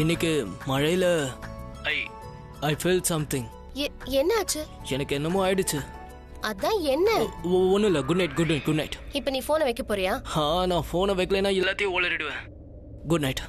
இன்னைக்கு மழையில ஐ I feel something. என்னாச்சு? எனக்கு என்னமோ ஆயிடுச்சு. அதான் என்ன? ஒன்றும் இல்லை. Good night good night good night. இப்போ நீ ஃபோனை வைக்க போறியா? நான் ஃபோனை வைக்கலைன்னா எல்லாத்தையும் ஓலரிடுவேன். Good night.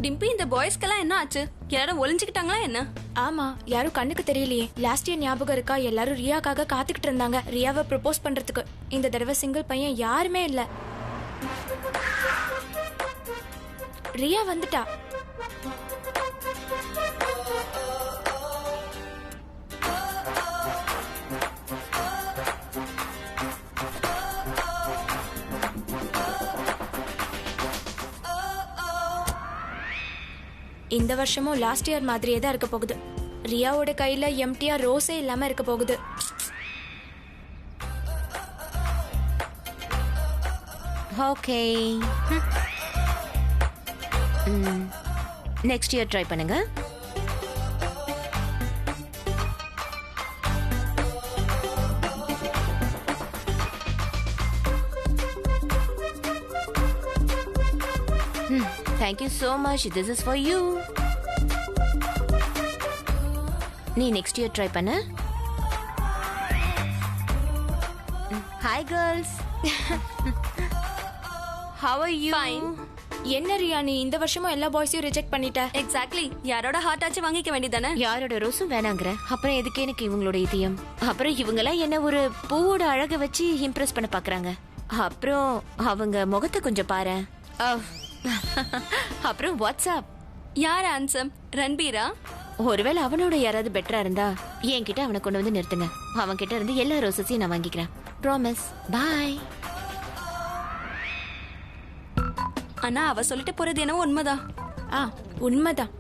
டிம்பி, இந்த பாய்ஸ்க்கெல்லாம் என்ன ஆச்சு? யாரும் ஒளிஞ்சுக்கிட்டாங்களா என்ன? ஆமா, யாரும் கண்ணுக்கு தெரியலையே. லாஸ்ட் இயர் ஞாபகம் இருக்கா? எல்லாரும் ரியாக்காக காத்துக்கிட்டு இருந்தாங்க, ரியாவை ப்ரப்போஸ் பண்றதுக்கு. இந்த தடவை சிங்கிள் பையன் யாருமே இல்ல. ரியா வந்துட்டா. இந்த வருஷமும் லாஸ்ட் இயர் மாதிரியே தான் இருக்க போகுது. ரியாவோட கையில எம்டியா ரோஸே இல்லாம இருக்க போகுது. ஓகே, நெக்ஸ்ட் இயர் ட்ரை பண்ணுங்க. Thank you so much. This is for you. நீ நெக்ஸ்ட் இயர் ட்ரை பண்ணு. Hi girls. How are you? Fine. என்ன ரியா, நீ இந்த வருஷமும் எல்லா பாய்ஸையும் ரிஜெக்ட் பண்ணிட்ட. எக்ஸாக்ட்லி. யாரோட ஹார்ட் ஆச்சு வாங்கிக்க வேண்டியதானே? யாரோட ரோஸும் வேணாங்கிற? அப்புறம் எதுக்கு எனக்கு இவங்களோட இதயம்? அப்புறம் இவங்கெல்லாம் என்ன ஒரு பூவோட அழக வச்சு இம்ப்ரெஸ் பண்ண பாக்குறாங்க. அப்புறம் அவங்க முகத்தை கொஞ்சம் பாரு. அப்புறம் வாட்ஸ்அப். யார் ஆன்சம்? ரன்பீரா? ஒருவேளை அவனோட யாராவது பெட்டரா இருந்தா என்கிட்ட அவனை கொண்டு வந்து நிறுத்துங்க. அவன் கிட்ட இருந்து எல்லா ரோசஸையும் நான் வாங்கிக்கிறேன். ப்ராமிஸ். பாய். ஆனா அவ சொல்லிட்டு போறது என்னவோ உண்மைதான். உண்மைதான்.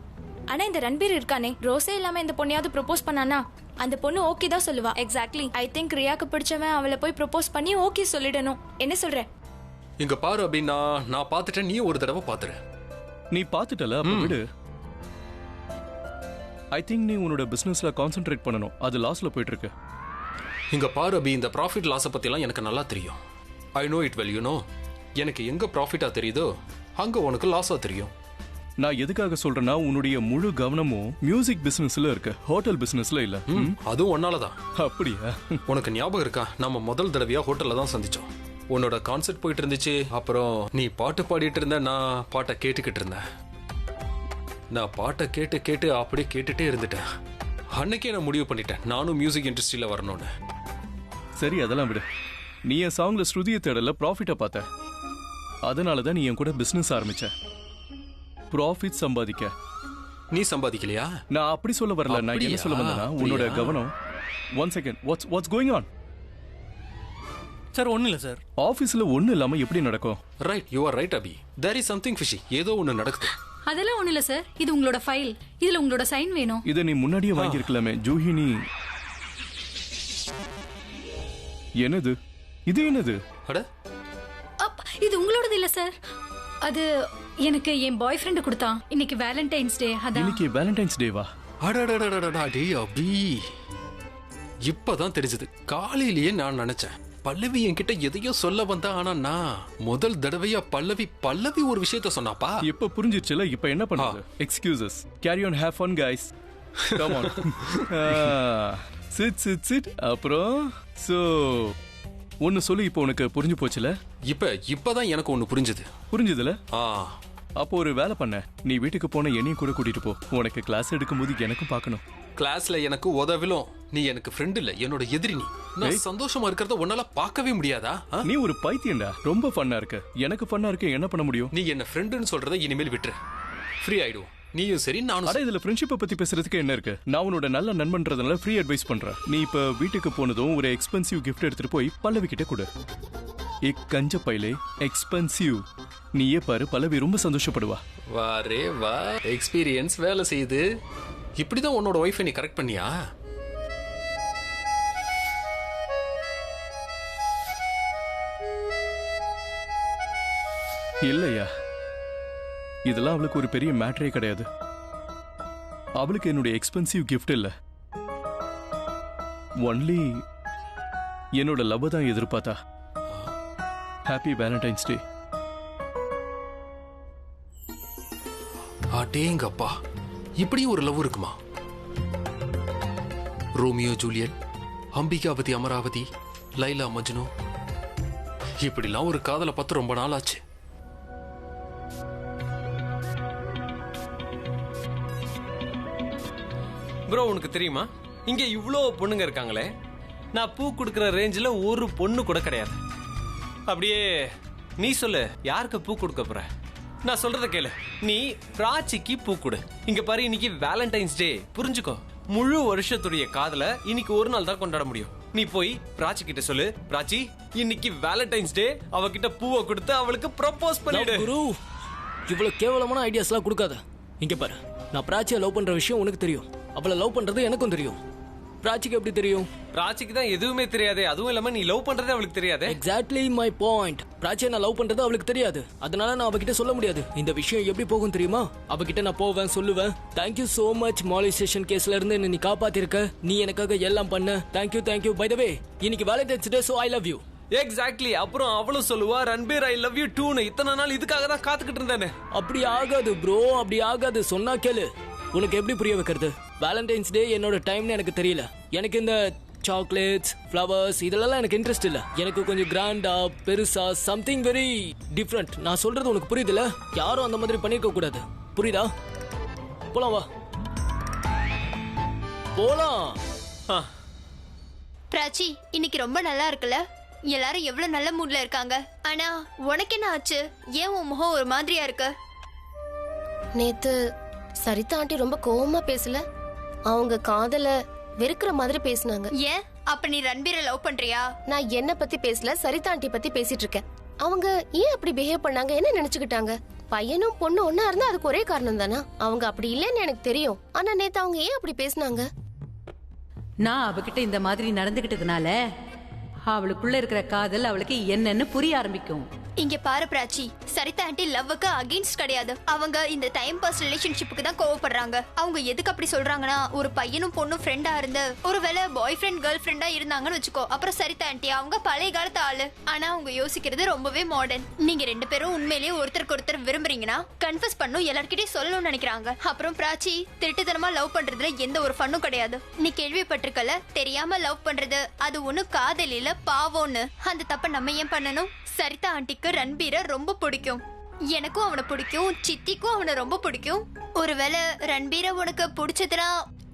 ஆனா இந்த ரன்பீர் இருக்கானே, ரோஸே இல்லாம இந்த பொண்ணையாவது ப்ரப்போஸ் பண்ணானா அந்த பொண்ணு ஓகே தான் சொல்லுவா. எக்ஸாக்ட்லி. ஐ திங்க் ரியாக்கு பிடிச்சவன் அவளை போய் ப்ரப்போஸ் பண்ணி ஓகே சொல்லிடணும். என்ன சொல்ற? இங்க பாரு அப்படின்னா, நான் பார்த்துட்டேன், நீ ஒரு தடவை பாத்துற. நீ பார்த்துட்டல, அப்ப விடு. ஐ திங்க் நீ உன்னோட பிசினஸ்ல கான்சென்ட்ரேட் பண்ணணும். அது லாஸ்ல போயிட்டு இருக்கு. இங்க பாரு அபி, இந்த ப்ராஃபிட் லாஸை பத்திலாம் எனக்கு நல்லா தெரியும். I know it well. You know, எனக்கு எங்க ப்ராஃபிட்டா தெரியுதோ அங்க உனக்கு லாஸா தெரியும். நான் எதுக்காக சொல்றேன்னா, உன்னுடைய முழு கவனமும் மியூசிக் பிசினஸ்ல இருக்கு, ஹோட்டல் பிசினஸ்ல இல்ல. அதுவும் ஒன்னாலதான். அப்படியா? உனக்கு ஞாபகம் இருக்கா, நம்ம முதல் தடவையா ஹோட்டல்ல தான் சந்திச்சோம். உன்னோட கான்செர்ட் போயிட்டு இருந்துச்சு. அப்புறம் நீ பாட்டு பாடிட்டு இருந்த, நான் பாட்டை கேட்டுக்கிட்டு இருந்தேன். நான் பாட்டை கேட்டு கேட்டு அப்படியே கேட்டுட்டே இருந்துட்டேன். அன்னைக்கே நான் முடிவு பண்ணிட்டேன், நானும் மியூசிக் இண்டஸ்ட்ரியில வரணும்னு. சரி, அதெல்லாம் விடு. நீ என் சாங்ல ஸ்ருதியை தேடல, ப்ராஃபிட்டை பார்த்த. அதனாலதான் நீ என் கூட பிசினஸ் ஆரம்பிச்ச. ப்ராஃபிட் சம்பாதிக்க. நீ சம்பாதிக்கலையா? நான் அப்படி சொல்ல வரல. நான் என்ன சொல்ல வந்தேன்னா, உன்னோட கவனம். One second. What's going on? Sir ஒன்றும் இல்லை சார். ஆஃபீஸில் ஒன்றும் இல்லாமல் எப்படி நடக்கும்? Right, you are right Abhi. There is something fishy. ஏதோ ஒன்று நடக்குது. அதெல்லாம் ஒண்ணு இல்ல சார். இது உங்களோட ஃபைல். இதுல உங்களோட சைன் வேணும். இதை நீ முன்னாடியே வாங்கியிருக்கலாமே ஜூஹினி. என்னது இது? என்னது? அட இது உங்களோடது இல்ல சார். அது எனக்கு என் பாய் ஃப்ரெண்ட் கொடுத்தான். இன்னைக்கு வேலண்டைன்ஸ் டே. அதான். இன்னைக்கு வேலண்டைன்ஸ் டேவா? அடடடடடடா டேய் அபி. இப்பதான் தெரிஞ்சது. காலையிலேயே நான் நினைச்சேன் பல்லவி என்கிட்ட எதையோ சொல்ல வந்தா, ஆனா நான் முதல் தடவையா பல்லவி ஒரு விஷயத்த சொன்னாப்பா. இப்ப புரிஞ்சிருச்சுல. இப்ப என்ன பண்றது? Excuse us. Carry on, have fun guys. Come on. Sit. அப்புறம் சோ ஒன்னு சொல்லு. இப்போ உனக்கு புரிஞ்சு போச்சுல? இப்பதான் எனக்கு ஒன்னு புரிஞ்சுதுல. அப்போ ஒரு வேலை பண்ண, நீ வீட்டுக்கு போன என்னையும் கூட கூட்டிட்டு போ. உனக்கு கிளாஸ் எடுக்கும்போது எனக்கும் பார்க்கணும். கிளாஸ்ல எனக்கு உதவிலும். நீ எனக்கு ஃப்ரெண்ட் இல்ல, என்னோட எதிரி. நீ நான் சந்தோஷமா இருக்கிறத உன்னால பார்க்கவே முடியாதா? நீ ஒரு பைத்தியம்டா. ரொம்ப ஃபன்னா இருக்கு. எனக்கு ஃபன்னா இருக்கு. என்ன பண்ண முடியும்? நீ என்ன ஃப்ரெண்டுன்னு சொல்றத இனிமேல் விட்டுரு. ஃப்ரீ ஆயிடும். நீயும் சரி நானும். அட இதுல ஃப்ரெண்ட்ஷிப்பை பத்தி பேசுறதுக்கு என்ன இருக்கு? நான் உன்னோட நல்ல நண்பன்றதுனால ஃப்ரீ அட்வைஸ் பண்றேன். நீ இப்ப வீட்டுக்கு போனதும் ஒரு எக்ஸ்பென்சிவ் கிஃப்ட் எடுத்துட்டு போய் பல்லவி கிட்ட கொடு. கஞ்ச பைலே எக்ஸ்பென்சிவ். நீயே பாரு, பல்லவி ரொம்ப சந்தோஷப்படுவா. வாரே வா, எக்ஸ்பீரியன்ஸ் வேலை செய்யுது. இப்படிதான் உன்னோட ஒய்ஃபை நீ கரெக்ட் பண்ணியா? இல்லையா, இதெல்லாம் அவளுக்கு ஒரு பெரிய மேட்டரே கிடையாது. அவளுக்கு என்னுடைய எக்ஸ்பென்சிவ் கிஃப்ட் இல்ல, ஒன்லி என்னோட லவ் தான் எதிர்பார்த்தா. ஹாப்பி வேலண்டைன்ஸ் டே. அடேங்கப்பா, இப்படி ஒரு லவ் இருக்குமா? ரோமியோ ஜூலியட், அம்பிகாபதி அமராவதி, லைலா மஜ்னு, இப்படிலாம் ஒரு காதலை பார்த்து ரொம்ப நாள் ஆச்சு. ப்ரோ, உனக்கு தெரியுமா இங்க இவ்ளோ பொண்ணுங்க இருக்காங்களே, நான் பூ கொடுக்கற ரேஞ்சில் ஒரு பொண்ணு கூட கிடையாது. அப்படியே நீ சொல்லு, யாருக்கு பூ கொடுக்க போற? நான் சொல்றத கேளு. நீ பிராச்சிக்கு பூ கொடு. இங்க பாரு, இன்னைக்கு வேலண்டைன்ஸ் டே, புரிஞ்சுக்கோ. முழு வருஷத்துடைய காதல இன்னைக்கு ஒரு நாள் தான் கொண்டாட முடியும். நீ போய் பிராச்சி கிட்ட சொல்லு, பிராச்சி இன்னைக்கு வேலண்டைன்ஸ் டே, அவகிட்ட பூவை கொடுத்து அவளுக்கு ப்ரப்போஸ் பண்ணிடு. குரு, இவ்வளவு கேவலமான ஐடியாஸ்லாம் கொடுக்காத. இங்க பாரு, நான் பிராச்சியை லவ் பண்ற விஷயம் உனக்கு தெரியும், அவளை லவ் பண்றது எனக்கும் தெரியும். பிராச்சிக்கு எப்படி தெரியும்? பிராச்சிக்கு தான் எதுவுமே தெரியாது. அதுவும் இல்லாம நீ லவ் பண்றது அவளுக்கு தெரியாது. Exactly my point. பிராச்சியை நான் லவ் பண்றது அவளுக்கு தெரியாது, அதனால நான் அவகிட்ட சொல்ல முடியாது. இந்த விஷயம் எப்படி போகும் தெரியுமா? அவகிட்ட நான் போவேன், சொல்லுவேன், தேங்க்யூ சோ மச், மாலிசேஷன் கேஸ்ல இருந்து நீ காப்பாத்திருக்க, நீ எனக்காக எல்லாம் பண்ண, தேங்க்யூ தேங்க்யூ. பை த வே, இன்னைக்கு Valentine's day, so I love you. Exactly. அப்புறம் அவளும் சொல்லுவா, ரன்பீர் ஐ லவ் யூ டூன்னு. இத்தனை நாள் இதுக்காக தான் காத்துக்கிட்டு இருந்தேனே. அப்படி ஆகாது ப்ரோ, அப்படி ஆகாது. சொன்னா கேளு. உனக்கு எப்படி புரிய வைக்கிறது? வேலண்டைன்ஸ் டே என்னோட டைம்னு எனக்கு தெரியல. எனக்கு இந்த சாக்லேட்ஸ், ஃப்ளவர்ஸ் இதெல்லாம் எனக்கு இன்ட்ரெஸ்ட் இல்ல. எனக்கு கொஞ்சம் கிராண்டா, பெருசா, சம்திங் வெரி டிஃப்ரெண்ட். நான் சொல்றது உனக்கு புரியுதுல? யாரும் அந்த மாதிரி பண்ணிருக்க கூடாது, புரியுதா? போலாம் வா, போலாம். பிராச்சி, இன்னைக்கு ரொம்ப நல்லா இருக்குல்ல? எல்லாரும் எவ்வளவு நல்ல மூட்ல இருக்காங்க. ஆனா உனக்கு என்ன ஆச்சு? ஏன் உன் முகம் ஒரு மாதிரியா இருக்கு? நேத்து சரிதா ஆண்டி ரொம்ப கோவமா பேசல, அவங்க காதல வெறுக்கிற மாதிரி பேசினாங்க. ஏன்? அப்ப நீ ரன்பீரை லவ் பண்றியா? நான் என்ன பத்தி பேசல, சரிதா ஆண்டி பத்தி பேசிட்டு இருக்கேன். அவங்க ஏன் அப்படி பிஹேவ் பண்ணாங்க? என்ன நினைச்சுக்கிட்டாங்க? பையனும் பொண்ணு ஒன்னா இருந்தா அதுக்கு ஒரே காரணம் தானா? அவங்க அப்படி இல்லைன்னு எனக்கு தெரியும். ஆனா நேத்து அவங்க ஏன் அப்படி பேசினாங்க? நான் அவகிட்ட இந்த மாதிரி நடந்துகிட்டதுனால அவளுக்குள்ள இருக்கிற காதல் அவளுக்கு என்னன்னு புரிய ஆரம்பிக்கும். இங்க பாரு பிராச்சி, சரிதா ஆண்டி லவ்வுக்கு அகைன்ஸ்ட் கிடையாது. அவங்க இந்த டைம் பாஸ் ரிலேஷன்ஷிப்புக்கு தான் கோவப்படுறாங்க. அவங்க எதுக்கு அப்படி சொல்றாங்கன்னா, ஒரு பையனும் பொண்ணும் ஃப்ரெண்டா இருந்து ஒருவேளை பாய் ஃப்ரெண்ட் கேர்ள் ஃப்ரெண்டா இருந்தாங்கன்னு வச்சுக்கோ. அப்புறம் சரிதா ஆண்டி அவங்க பழைய காலத்து ஆளு, ஆனா அவங்க யோசிக்கிறது ரொம்பவே மாடர்ன். நீங்க ரெண்டு பேரும் உண்மையிலேயே ஒருத்தருக்கு ஒருத்தர் விரும்புறீங்கன்னா கன்ஃபஸ் பண்ணும், எல்லார்கிட்டயும் சொல்லணும்னு நினைக்கிறாங்க. அப்புறம் பிராச்சி, திருட்டுத்தனமா லவ் பண்றதுல எந்த ஒரு ஃபன்னும் கிடையாது. நீ கேள்விப்பட்டிருக்கல, தெரியாம லவ் பண்றது அது ஒண்ணு காதலில பாவம்னு. அந்த தப்ப நம்ம ஏன் பண்ணணும்? சரிதா ஆண்டிக்கு ரன்பீரை ரொம்ப பிடிக்கும், எனக்கும் அவனை பிடிக்கும், சித்திக்கும் அவனை ரொம்ப பிடிக்கும். ஒருவேளை ரன்பீரை உனக்கு பிடிச்சதுன்னா,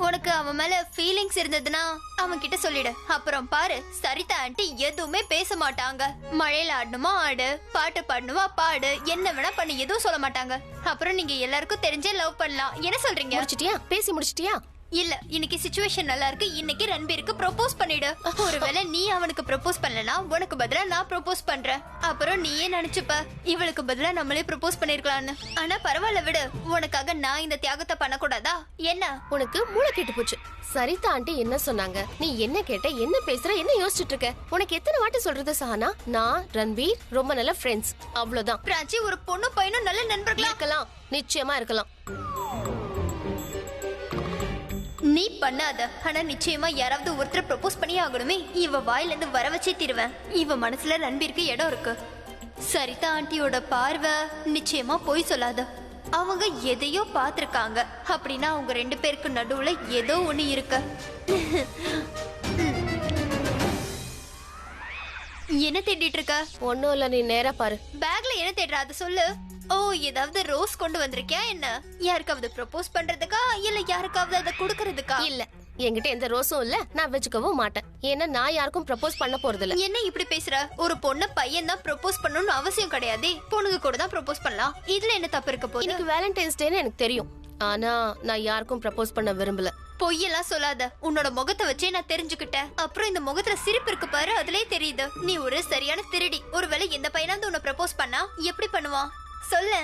உனக்கு அவன் மேல ஃபீலிங்ஸ் இருந்ததுன்னா அவன் கிட்ட சொல்லிடு. அப்புறம் பாரு, சரிதா ஆண்டி எதுவுமே பேச மாட்டாங்க. மழையில ஆடணுமா ஆடு, பாட்டு பாடணுமா பாடு, என்ன வேணா பண்ணி எதுவும் சொல்ல மாட்டாங்க. அப்புறம் நீங்க எல்லாருக்கும் தெரிஞ்சே லவ் பண்ணலாம். என்ன சொல்றீங்க? முடிச்சிட்டியா? பேசி முடிச்சிட்டியா? இல்ல இன்னைக்கு சிச்சுவேஷன் நல்லா இருக்கு, இன்னைக்கு ரன்பீருக்கு ப்ரோபோஸ் பண்ணிடு. ஒருவேளை நீ அவனுக்கு ப்ரோபோஸ் பண்ணலனா உனக்கு பதிலா நான் ப்ரோபோஸ் பண்றேன். அப்புறம் நீயே நினைச்சுப்ப இவளுக்கு பதிலா நம்மளே ப்ரோபோஸ் பண்ணிருக்கலாம்னு. ஆனா பரவாயில்ல விடு, உனக்காக நான் இந்த தியாகத்தை பண்ணக்கூடாதா என்ன? உனக்கு மூளை கெட்டு போச்சு. சரிதா ஆண்டி என்ன சொன்னாங்க, நீ என்ன கேட்ட, என்ன பேசுற, என்ன யோசிச்சுட்டு இருக்க? உனக்கு எத்தனை வாட்டி சொல்றது சஹானா, நான் ரன்பீர் ரொம்ப நல்ல ஃப்ரெண்ட்ஸ், அவ்வளவுதான். பிராச்சி, ஒரு பொண்ணு பையனும் நல்ல நண்பர்களா இருக்கலாம், நிச்சயமா இருக்கலாம். நீ பண்ணாத, ஆனா நிச்சயமா யாராவது ஒருத்தர் ப்ரோபோஸ் பண்ணி ஆகணுமே. இவ வாயில இருந்து வர வச்சே தீருவேன். இவ மனசுல ரன்பீருக்கு இடம் இருக்கு. சரிதா ஆண்டியோட பார்வை நிச்சயமா போய் சொல்லாத. அவங்க எதையோ பாத்திருக்காங்க அப்படின்னா அவங்க 2 பேருக்கு நடுவுல ஏதோ ஒண்ணு இருக்கு. என்ன தேடிட்டு இருக்க? ஒண்ணும் இல்ல, நீ நேரா பாரு. பேக்ல என்ன தேடுற அதை சொல்லு. ஓ, ஏதாவது ரோஸ் கொண்டு வந்திருக்கியா என்ன? யாருக்காவது ப்ரோபோஸ் பண்றதுக்கா இல்ல யாருக்காவது அதை கொடுக்கறதுக்கா? இல்ல, என்கிட்ட எந்த ரோஸும் இல்ல, நான் வச்சுக்கவும் மாட்டேன். ஏன்னா நான் யாருக்கும் ப்ரப்போஸ் பண்ண போறது இல்ல. என்ன இப்படி பேசுற? ஒரு பொண்ணு பையன் தான் ப்ரோபோஸ் பண்ணணும்னு அவசியம் கிடையாது. பொண்ணுங்க கூட தான் ப்ரோபோஸ் பண்ணலாம். இதுல என்ன தப்பு இருக்க போகுது? எனக்கு வேலண்டைன்ஸ் டேன்னு எனக்கு தெரியும், ஆனா நான் யாருக்கும் ப்ரப்போஸ் பண்ண விரும்பல. பொய்யெல்லாம் சொல்லாத. உன்னோட முகத்தை வச்சே நான் தெரிஞ்சுக்கிட்டேன். அப்புறம் இந்த முகத்துல சிரிப்பு இருக்கு பாரு, அதுலயே தெரியுது நீ ஒரு சரியான திருடி. ஒருவேளை எந்த பையனாவது உன்னை ப்ரப்போஸ் பண்ணா எப்படி பண்ணுவான் சொல்ல?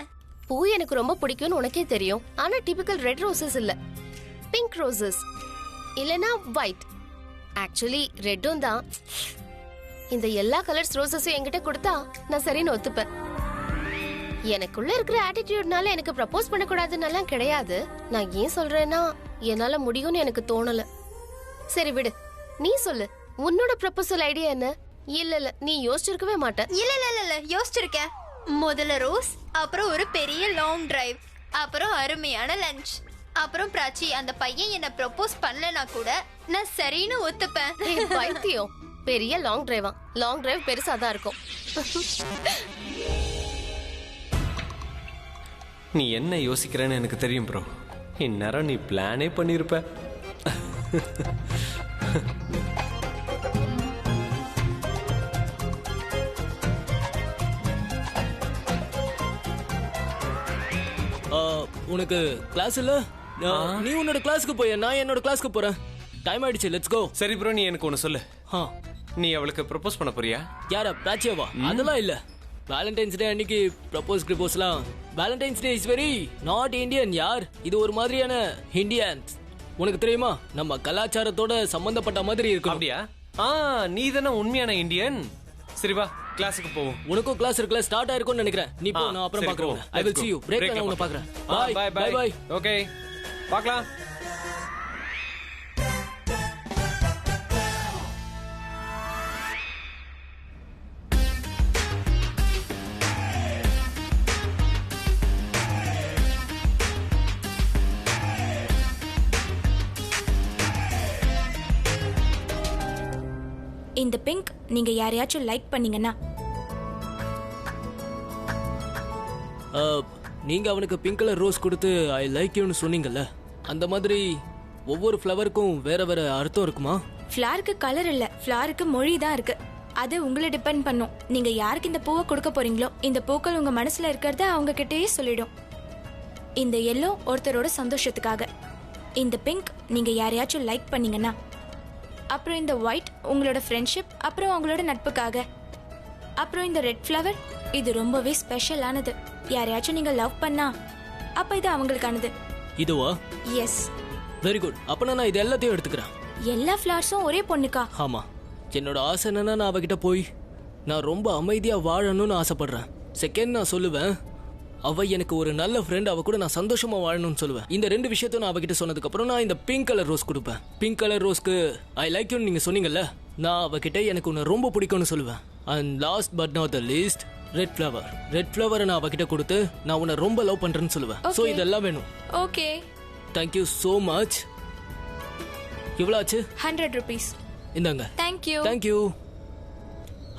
பூ எனக்கு ரொம்ப பிடிக்கும்னு உனக்கே தெரியும். ஆனா டிபிக்கல் ரெட் ரோசஸ் இல்ல, பிங்க் ரோசஸ் இல்லனா ஒயிட். ஆக்சுவலி ரெட்டும் தான். இந்த எல்லா கலர்ஸ் ரோசஸும் என்கிட்ட கொடுத்தா நான் சரின்னு ஒத்துப்பேன். எனக்குள்ள இருக்கிற ஆட்டிடியூட்னால எனக்கு ப்ரப்போஸ் பண்ணக்கூடாதுன்னு கிடையாது. நான் ஏன் சொல்றேன்னா என்னால முடியும்னு எனக்கு தோணல. சரி விடு, நீ சொல்லு, உன்னோட ப்ரப்போசல் ஐடியா என்ன? இல்ல நீ யோசிச்சிருக்கவே மாட்ட. இல்ல யோசிச்சிருக்கேன். முதல்ல ரோஸ், அப்புறம் ஒரு பெரிய லாங் டிரைவ், அப்புறம் அருமையான லஞ்ச். அப்புறம் பிராச்சி, அந்த பையன் என்ன ப்ரப்போஸ் பண்ணலனா கூட நான் சரின்னு ஒத்துப்பேன். பைத்தியம், பெரிய லாங் டிரைவா? லாங் டிரைவ் பெருசா தான் இருக்கும். நீ என்ன யோசிக்கிறேன்னு எனக்கு தெரியும் ப்ரோ. இந்நேரம் நீ பிளானே பண்ணிருப்ப. உனக்கு கிளாஸ் இல்ல? நீ உன்னோட கிளாஸ்க்கு போய், நான் என்னோட கிளாஸ்க்கு போறேன். டைம் ஆயிடுச்சு, லெட்ஸ் கோ. சரி ப்ரோ, நீ எனக்கு ஒன்று சொல்லு. நீ அவளுக்கு ப்ரப்போஸ் பண்ண போறியா? யாரா, பிராச்சியாவா? அதெல்லாம் இல்ல. வேலண்டைன்ஸ் டே அன்னைக்கு ப்ரப்போஸ்லாம். Valentine's day is very not Indian யார். இது ஒரு மாதிரியான இந்தியன்ஸ். உனக்கு தெரியுமா, நம்ம கலாச்சாரத்தோட சம்பந்தப்பட்ட மாதிரி இருக்கும். அப்படியா? நீ தானே உண்மையான இந்தியன். சரி வா, கிளாஸுக்கு போவோம். உனக்கும் கிளாஸ் இருக்குல்ல, ஸ்டார்ட் ஆயிருக்கும்னு நினைக்கிறேன். நீ போ, நான் அப்புறம் பார்க்கறேன். I will see you. பிரேக்ல நான் உன்னை பார்க்கறேன். By by by. ஓகே, பார்க்கலாம். இந்த பிங்க் நீங்க யாரையாச்சும் லைக் பண்ணீங்கன்னா, நீங்க அவனுக்கு பிங்க் கலர் ரோஸ் கொடுத்து ஐ லைக் யூன்னு சொன்னீங்கல்ல, அந்த மாதிரி ஒவ்வொரு ஃப்ளவருக்கும் வேற வேற அர்த்தம் இருக்குமா? ஃப்ளாருக்கு கலர் இல்ல, ஃப்ளாருக்கு மொழி தான் இருக்கு. அது உங்களை டிபெண்ட் பண்ணும். நீங்க யாருக்கு இந்த பூவை கொடுக்க போறீங்களோ, இந்த பூக்கள் உங்க மனசுல இருக்கிறத அவங்க கிட்டயே சொல்லிடும். இந்த எல்லோ ஒருத்தரோட சந்தோஷத்துக்காக, இந்த பிங்க் நீங்க யாரையாச்சும் லைக் பண்ணீங்கன்னா, அப்புறம் இந்த ஒயிட் உங்களோட ஃப்ரெண்ட்ஷிப், அப்புறம் அவங்களோட நட்புக்காக, அப்புறம் இந்த ரெட் ஃப்ளவர் இது ரொம்பவே ஸ்பெஷலானது. யாரையாச்சும் நீங்க லவ் பண்ணா அப்ப இது அவங்களுக்கானது. இதுவா? எஸ். Very good. அப்ப நான் இது எல்லாத்தையும் எடுத்துக்கிறேன். எல்லா ஃப்ளவர்ஸும் ஒரே பொண்ணுக்கா? ஆமா. என்னோட ஆசை என்னன்னா, நான் அவகிட்ட போய் நான் ரொம்ப அமைதியா வாழணும்னு ஆசைப்படுறேன். செகண்ட் நான் சொல்லுவேன், அவ எனக்கு ஒரு நல்ல ஃப்ரெண்ட், அவ கூட நான் சந்தோஷமா வாழணும்னு சொல்லுவேன். இந்த 2 விஷயத்தையும் நான் அவகிட்ட சொன்னதுக்கு அப்புறம் நான் இந்த பிங்க் கலர் ரோஸ் கொடுப்பேன். பிங்க் கலர் ரோஸ்க்கு ஐ லைக் யூன்னு நீங்க சொன்னீங்கல்ல, நான் அவகிட்ட எனக்கு உன்னை ரொம்ப பிடிக்கும்னு சொல்லுவேன். And last but not the least, red flower. Red ஃப்ளவரை நான் அவகிட்ட கொடுத்து நான் உன்னை ரொம்ப லவ் பண்றேன்னு சொல்லுவேன். சோ இதெல்லாம் வேணும். Okay, thank you so much. எவ்வளவு ஆச்சு? 100 rupees. இந்தாங்க. Thank you. Thank you.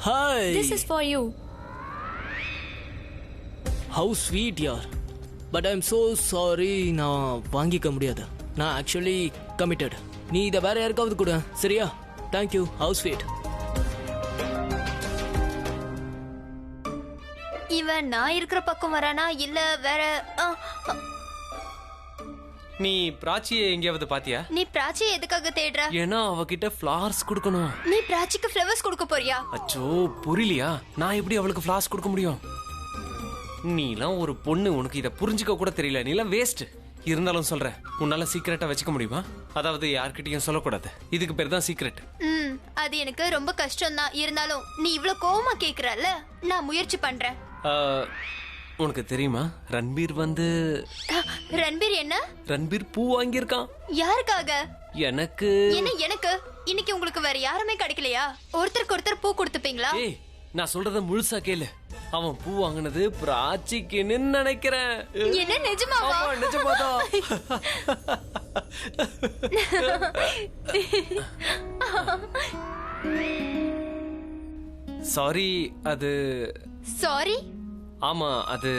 Hi. This is for you. How sweet yaar. But I'm so sorry, நான் வாங்கிக்க முடியாது. நான் actually committed. நீ இதை வேற யாருக்காவது கொடு, சரியா? Thank you. How sweet. இவன் நான் இருக்கிற பக்கம் வரானா இல்ல வேற? நீ பிராச்சியை எங்கேயாவது பாத்தியா? நீ பிராச்சியை எதுக்காக தேடுற? ஏன்னா அவகிட்ட ஃப்ளவர்ஸ் கொடுக்கணும். நீ பிராச்சிக்கு ஃப்ளவர்ஸ் கொடுக்க போறியா? அச்சோ புரியலையா? நான் எப்படி அவளுக்கு ஃப்ளவர்ஸ் கொடுக்க முடியும்? நீலாம் ஒரு பொண்ணு, உனக்கு இதை புரிஞ்சுக்க கூட தெரியல. நீலாம் வேஸ்ட். இருந்தாலும் சொல்றேன், உன்னால சீக்கிரட்டா வச்சுக்க முடியுமா? அதாவது யார்கிட்டயும் சொல்லக்கூடாது. இதுக்கு பேர் தான் சீக்ரெட். அது எனக்கு ரொம்ப கஷ்டம் தான். இருந்தாலும் நீ இவ்ளோ கோவமா கேக்குறல்ல, நான் முயற்சி பண்றேன். உனக்கு தெரியுமா, ரன்பீர் ரன்பீர் என்ன? ரன்பீர் பூ வாங்கியிருக்கான். யாருக்காக? எனக்கு. என்ன எனக்கு? இன்னைக்கு உங்களுக்கு வேற யாருமே கிடைக்கலையா? ஒருத்தருக்கு ஒருத்தர் பூ கொடுத்துப்பீங்களா? ஏய், நான் சொல்றத முழுசா கேளு. அவன் பூ வாங்கினது பிராச்சிக்குன்னு நினைக்கிறேன். என்ன நிஜமாவா? நிஜமாதான். சாரி, அது. சாரி? ஆமா, அது.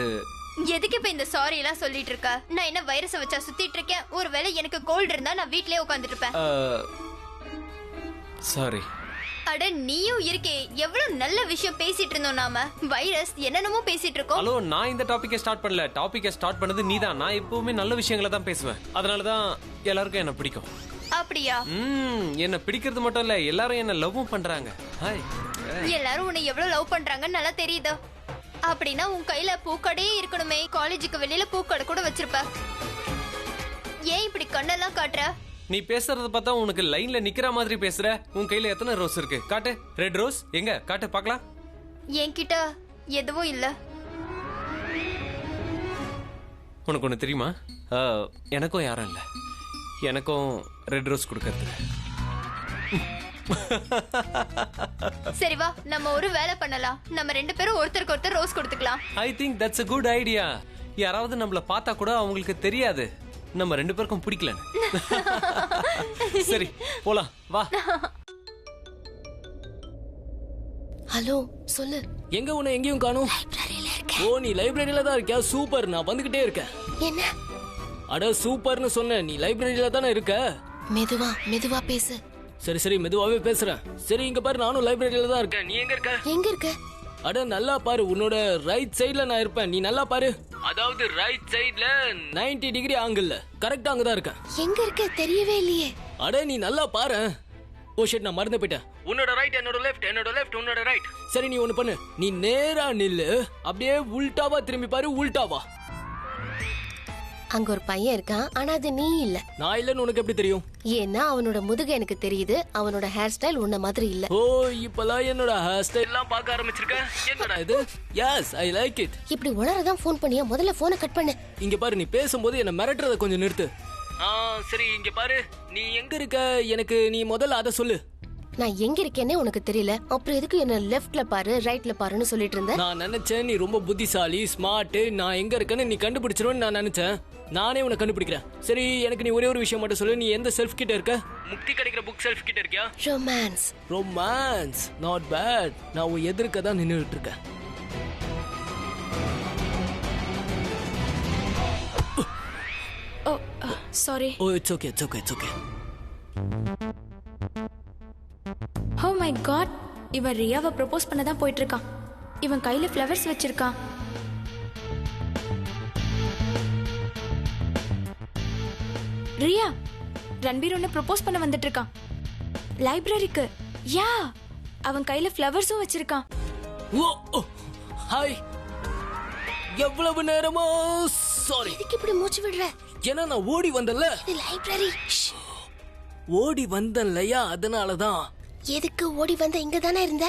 எதுக்கு இப்ப இந்த சாரி எல்லாம் சொல்லிட்டு இருக்க? நான் என்ன வைரஸ் வச்சா சுத்திட்டு இருக்கேன்? ஒருவேளை எனக்கு கோல்டு இருந்தா நான் வீட்லயே உட்கார்ந்துட்டு இருப்பேன். சாரி. அட நீயும் இருக்கே, எவ்வளவு நல்ல விஷயம் பேசிட்டு இருந்தோம் நாம. வைரஸ் என்னென்னமோ பேசிட்டு இருக்கோம். ஹலோ, நான் இந்த டாபிக்கை ஸ்டார்ட் பண்ணல. டாபிக்கை ஸ்டார்ட் பண்ணது நீதான். நான் எப்பவுமே நல்ல விஷயங்களை தான் பேசுவேன். அதனாலதான் எல்லாருக்கும் என்ன பிடிக்கும். அப்படியா? என்ன பிடிக்கிறது மட்டும் இல்ல, எல்லாரும் என்ன லவ்வும் பண்றாங்க. ஹாய். எல்லாரும் உன்னை எவ்வளவு லவ் பண்றாங்கன்னு நல்லா தெரியுதா? அப்படின்னா உன் கையில பூக்கடையே இருக்கணுமே. காலேஜுக்கு வெளியில பூக்கடை கூட வச்சிருப்ப. ஏன் இப்படி கண்ணெல்லாம் காட்டுற? நீ பேசுறத பார்த்தா உனக்கு லைன்ல நிக்கிற மாதிரி பேசுற. உன் கையில எத்தனை ரோஸ் இருக்கு? காட்டு. ரெட் ரோஸ் எங்க? காட்டு பார்க்கலாம். என்கிட்ட எதுவும் இல்ல. உனக்கு ஒண்ணு தெரியுமா? எனக்கும் யாரும் இல்ல. எனக்கும் ரெட் ரோஸ் கொடுக்கறது. சரி வா, நம்ம ஒரு வேலை பண்ணலாம். நம்ம ரெண்டு பேரும் ஒருத்தருக்கு ஒருத்தர் ரோஸ் கொடுத்துக்கலாம். I think that's a good idea. யாராவது நம்மள பார்த்தா கூட அவங்களுக்கு தெரியாது நம்ம ரெண்டு பேருக்கும் பிடிக்கல. சரி போலாம் வா. ஹலோ, சொல்லு. எங்க உன்னை எங்கேயும் காணோம்? லைப்ரரியில இருக்கேன். ஓ, நீ லைப்ரரியில தான் இருக்கியா? சூப்பர், நான் வந்துகிட்டே இருக்கேன். என்ன? அட சூப்பர்னு சொன்ன. நீ லைப்ரரியில தானே இருக்க? மெதுவா மெதுவா பேசு. சரி சரி, மெதுவாவே பேசுறேன். சரி இங்க பாரு, நானும் லைப்ரரியில தான் இருக்கேன். நீ எங்க இருக்க? எங்க இருக்க? அட நல்லா பாரு, உன்னோட ரைட் சைடுல நான் இருப்பேன். நீ நல்லா பாரு. அதாவது ரைட் சைடுல 90 டிகிரி ஆங்கிள். கரெக்டா அங்கதான் இருக்கேன். எங்க இருக்க? தெரியவே இல்லையே. அட நீ நல்லா பாரு. ஓ ஷிட், நான் மறந்து போயிட்டேன். உன்னோட ரைட், என்னோட லெஃப்ட், என்னோட லெஃப்ட், உன்னோட ரைட். சரி நீ ஒண்ணு பண்ணு. நீ நேரா நில்லு. அப்படியே உல்டாவா திரும்பி பாரு. உல்டாவா. அங்க ஒரு பையன் இருக்கான், ஆனா அது நீ இல்ல. நான் இல்லன்னு உனக்கு எப்படி தெரியும்? ஏன்னா அவனோட முதுகு எனக்கு தெரியுது. அவனோட ஹேர் ஸ்டைல் உன்ன மாதிரி இல்ல. ஓ, இப்பலாம் என்னோட ஹேர் ஸ்டைல் எல்லாம் பார்க்க ஆரம்பிச்சிருக்க. என்னடா இது? Yes, I like it. இப்படி உளறதான் ஃபோன் பண்ணியா? முதல்ல போனை கட் பண்ணு. இங்க பாரு, நீ பேசும்போது என்ன மிரட்டுறத கொஞ்சம் நிறுத்து. சரி இங்க பாரு, நீ எங்க இருக்க? எனக்கு நீ முதல்ல அத சொல்லு. நான் எங்க இருக்கேன்னே உனக்கு தெரியல, அப்புறம் எதுக்கு என்ன லெஃப்ட்ல பாரு ரைட்ல பாருன்னு சொல்லிட்டு இருந்த? நான் நினைச்சேன் நீ ரொம்ப புத்திசாலி, ஸ்மார்ட். நான் எங்க இருக்கேன்னு நீ கண்டுபிடிச்சிருவேன்னு நான் நினைச்சேன். நானே உன்னை கண்டுபிடிக்கிறேன். சரி எனக்கு நீ ஒரே ஒரு விஷயம் மட்டும் சொல்லு. நீ எந்த செல்ஃப் கிட்ட இருக்க? முக்தி கிடைக்கிற புக் செல்ஃப் கிட்ட இருக்கியா? ரொமான்ஸ். Romance, not bad. நான் உன் எதிர்க்க தான் நின்னுட்டு இருக்கேன். Oh sorry. Oh it's okay, it's okay, it's okay. Oh my god, இவன் ரியாவை ப்ரப்போஸ் பண்ண தான் போயிட்டு இருக்கான். இவன் கையில ஃப்ளவர்ஸ் வச்சிருக்கான். ரியா, ரன்பீர் உன்னை ப்ரப்போஸ் பண்ண வந்துட்டு இருக்கான் லைப்ரரிக்கு. யா, அவன் கையில ஃப்ளவர்ஸும் வச்சிருக்கான். ஓ ஹாய். எவ்வளவு நேரமா? சாரி. எதுக்கு இப்படி மூச்சு விடுற? ஏன்னா நான் ஓடி வந்தேன்ல. இது லைப்ரரி. ஓடி வந்தேன்லையா, அதனாலதான். எதுக்கு ஓடி வந்த? இங்க தானே இருந்த.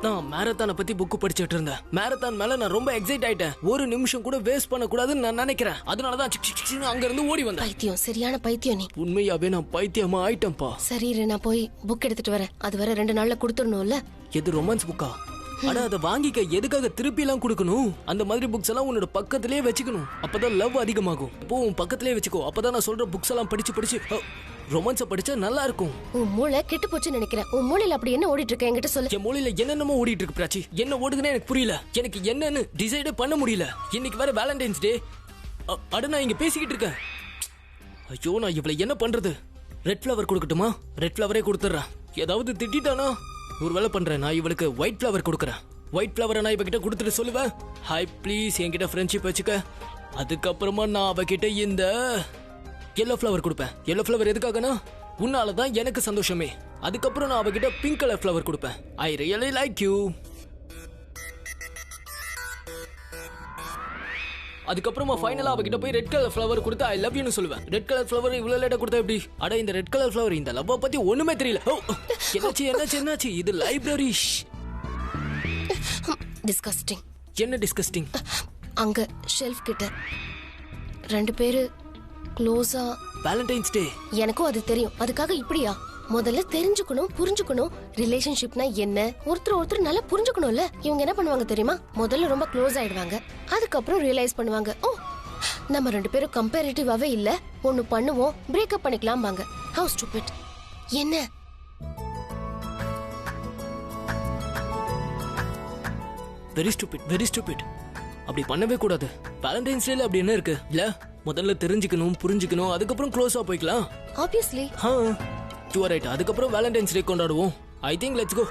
நான் மேரத்தானை பத்தி புக் படிச்சிட்டு இருந்தேன். மேரத்தான் மேல நான் ரொம்ப எக்ஸைட் ஆயிட்டேன். ஒரு நிமிஷம் கூட வேஸ்ட் பண்ண கூடாதுன்னு நான் நினைக்கிறேன். அதனாலதான் அங்க இருந்து ஓடி வந்தேன். பைத்தியம், சரியான பைத்தியம் நீ. உண்மையாவே நான் பைத்தியமா ஆயிட்டேன்ப்பா. சரி இரு, நான் போய் புக் எடுத்துட்டு வரேன். அது வர 2 நாள்ல கொடுத்துடணும்ல. எது, ரொமான்ஸ் புக்கா? ஆனா அதை வாங்கிக்க எதுக்காக திருப்பி எல்லாம் கொடுக்கணும்? அந்த மாதிரி புக்ஸ் எல்லாம் உன்னோட பக்கத்திலேயே வச்சுக்கணும். அப்பதான் லவ் அதிகமாகும். இப்போ உன் பக்கத்திலேயே வச்சுக்கோ. அப்பதான் நான் சொல்ற புக்ஸ் எல்லாம் படிச்சு ரொமான்ஸ படிச்சா நல்லா இருக்கும். உன் மூளை கெட்டு போச்சுன்னு நினைக்கிறேன். உன் மூளையில அப்படி என்ன ஓடிட்டு இருக்க என்கிட்ட சொல்லு. என் மூளையில என்னென்னமோ ஓடிட்டு இருக்கு பிராச்சி. என்ன ஓடுதுன்னு எனக்கு புரியல. எனக்கு என்னன்னு டிசைடே பண்ண முடியல. இன்னைக்கு வேற வேலண்டைன்ஸ் டே. அட நான் இங்க பேசிக்கிட்டு இருக்கேன். ஐயோ, நான் இவளை என்ன பண்றது? ரெட் ஃப்ளவர் கொடுக்கட்டுமா? ரெட் ஃப்ளவரே கொடுத்துறேன். ஏதாவது திட்டானா? ஒரு வேலை பண்றேன். நான் இவளுக்கு ஒயிட் ஃப்ளவர் கொடுக்குறேன். ஒயிட் ஃப்ளவரை நான் இவகிட்ட கொடுத்துட்டு சொல்லுவேன், ஹாய் ப்ளீஸ் என்கிட்ட ஃப்ரெண்ட்ஷிப் வச்சுக்க. அதுக்கப்புறமா நான் அவகிட்ட இந்த yellow ஃப்ளவர் கொடுப்பேன். yellow ஃப்ளவர் எதுக்காகனா உன்னால தான் எனக்கு சந்தோஷமே. அதுக்கப்புறம் நான் அவகிட்ட பிங்க் கலர் ஃப்ளவர் கொடுப்பேன். I really like you. அதுக்கப்புறமா ஃபைனலா அவகிட்ட போய் ரெட் கலர் ஃப்ளவர் கொடுத்து ஐ லவ் யூன்னு சொல்லுவேன். ரெட் கலர் ஃப்ளவர் இவ்வளவு லேட்டா கொடுத்தா எப்படி? அட இந்த ரெட் கலர் ஃப்ளவர் இந்த லவ் பத்தி ஒண்ணுமே தெரியல. என்னாச்சு இது லைப்ரரி. டிஸ்கஸ்டிங். என்ன டிஸ்கஸ்டிங்? அங்க ஷெல்ஃப் கிட்ட 2 பேரு க்ளோஸா. வேலண்டைன்ஸ் டே. எனக்கும் அது தெரியும். அதுக்காக இப்படியா? முதல்ல தெரிஞ்சுக்கணும், புரிஞ்சுக்கணும். ரிலேஷன்ஷிப்னா என்ன, ஒருத்தர் நல்லா புரிஞ்சுக்கணும்ல. இவங்க என்ன பண்ணுவாங்க தெரியுமா? முதல்ல ரொம்ப க்ளோஸ் ஆயிடுவாங்க. அதுக்கப்புறம் ரியலைஸ் பண்ணுவாங்க, ஓ நம்ம 2 பேரும் கம்பேரிட்டிவாவே இல்ல, ஒன்னு பண்ணுவோம், பிரேக்கப் பண்ணிக்கலாம் வாங்க. How stupid. என்ன வெரி ஸ்டூபிட். அப்படி பண்ணவே கூடாது. வேலண்டைன்ஸ் டேல அப்படி என்ன இருக்கு? இல்ல முதல்ல தெரிஞ்சுக்கணும், புரிஞ்சுக்கணும், அதுக்கப்புறம் க்ளோஸா போய்க்கலாம். ஆப்வியஸ்லி. You are right. அதுக்கப்புறம் வேலண்டைன்ஸ் டே கொண்டாடுவோம். I think let's go.